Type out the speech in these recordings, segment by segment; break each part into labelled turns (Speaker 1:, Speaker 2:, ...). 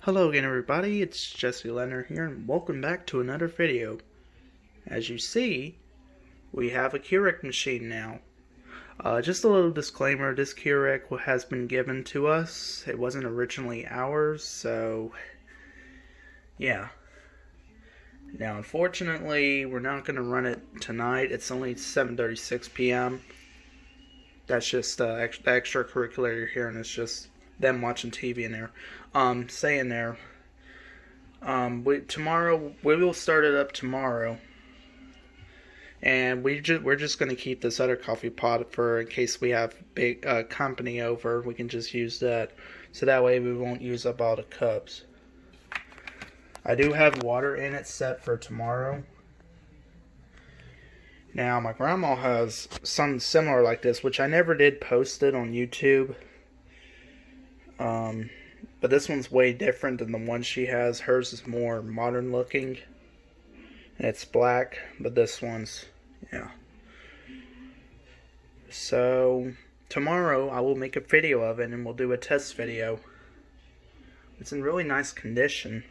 Speaker 1: Hello again everybody, it's Jesse Leonard here and welcome back to another video. As you see, we have a Keurig machine now. Just a little disclaimer, this Keurig has been given to us. It wasn't originally ours, so yeah. Now unfortunately, we're not going to run it tonight. It's only 7:36 p.m. That's just the extracurricular you're hearing is just them watching TV in there. Saying there. Tomorrow we will start it up tomorrow, and we're just gonna keep this other coffee pot for in case we have big company over. We can just use that, so that way we won't use up all the cups. I do have water in it set for tomorrow. Now my grandma has something similar like this, which I never did post it on YouTube. But this one's way different than the one she has. Hers is more modern looking. And it's black, but this one's, yeah. So, tomorrow I will make a video of it and we'll do a test video. It's in really nice condition.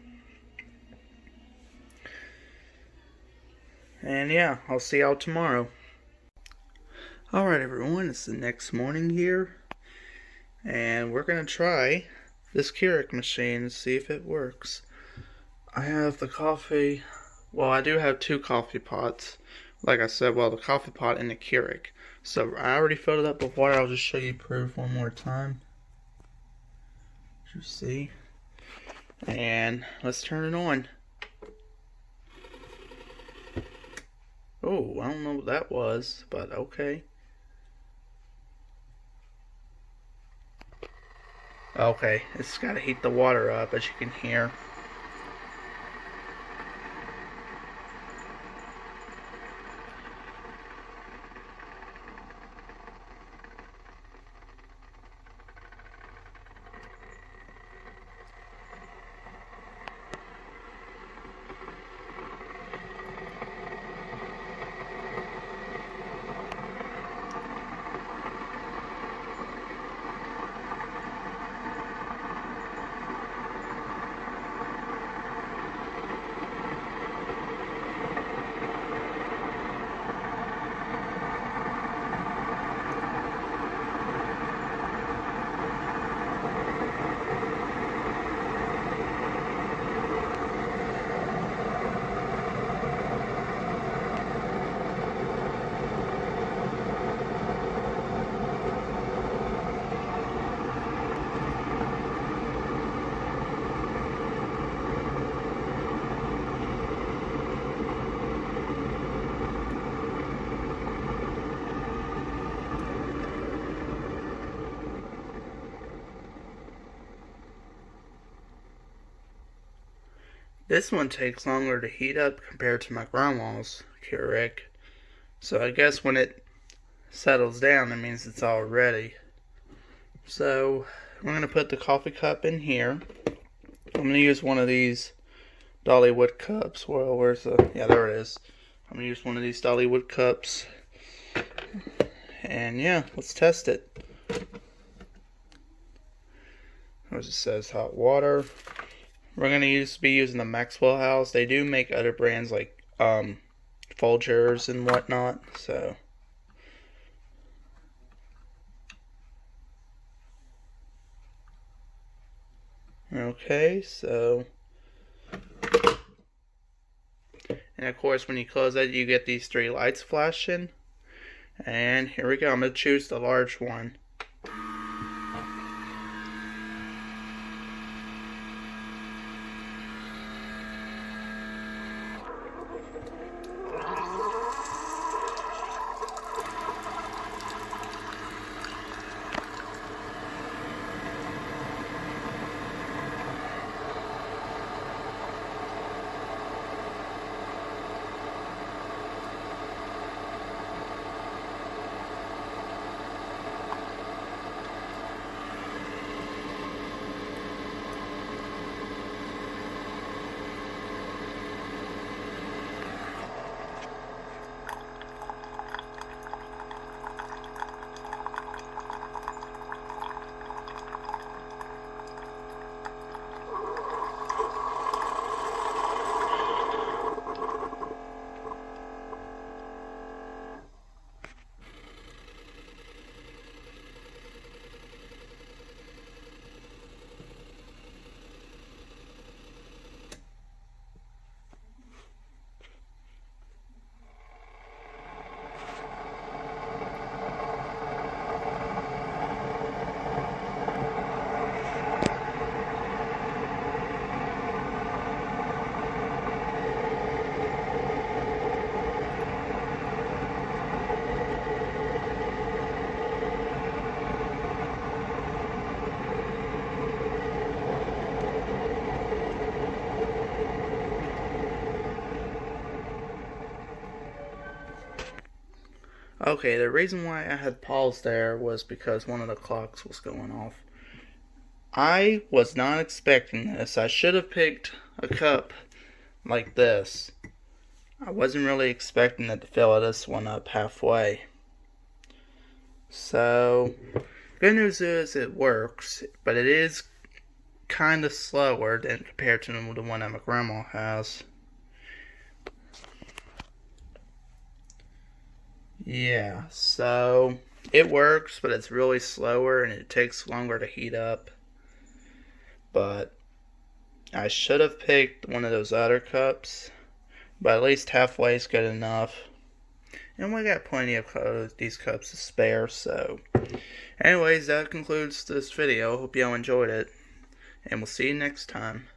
Speaker 1: And yeah, I'll see y'all tomorrow. Alright everyone, it's the next morning here. And we're going to try this Keurig machine and see if it works. I have the coffee. Well, I do have two coffee pots. Like I said, well, the coffee pot and the Keurig. So I already filled it up with water. I'll just show you proof one more time. You see. And let's turn it on. Oh, I don't know what that was, but okay. Okay, it's got to heat the water up, as you can hear. This one takes longer to heat up compared to my grandma's Keurig. So I guess when it settles down, that means it's all ready. So I'm going to put the coffee cup in here. I'm going to use one of these Dollywood cups. Well, where's the... yeah, there it is. I'm going to use one of these Dollywood cups. And yeah, let's test it. As it says, hot water. We're going to be using the Maxwell House. They do make other brands like Folgers and whatnot. So okay, so and of course when you close that you get these three lights flashing. And here we go. I'm going to choose the large one. Okay, the reason why I had paused there was because one of the clocks was going off. I was not expecting this. I should have picked a cup like this. I wasn't really expecting it to fill this one up halfway. So, good news is it works, but it is kind of slower than compared to the one that my grandma has. Yeah, so it works, but it's really slower and it takes longer to heat up. But I should have picked one of those other cups, but at least halfway is good enough. And we got plenty of these cups to spare, so. Anyways, that concludes this video. Hope y'all enjoyed it. And we'll see you next time.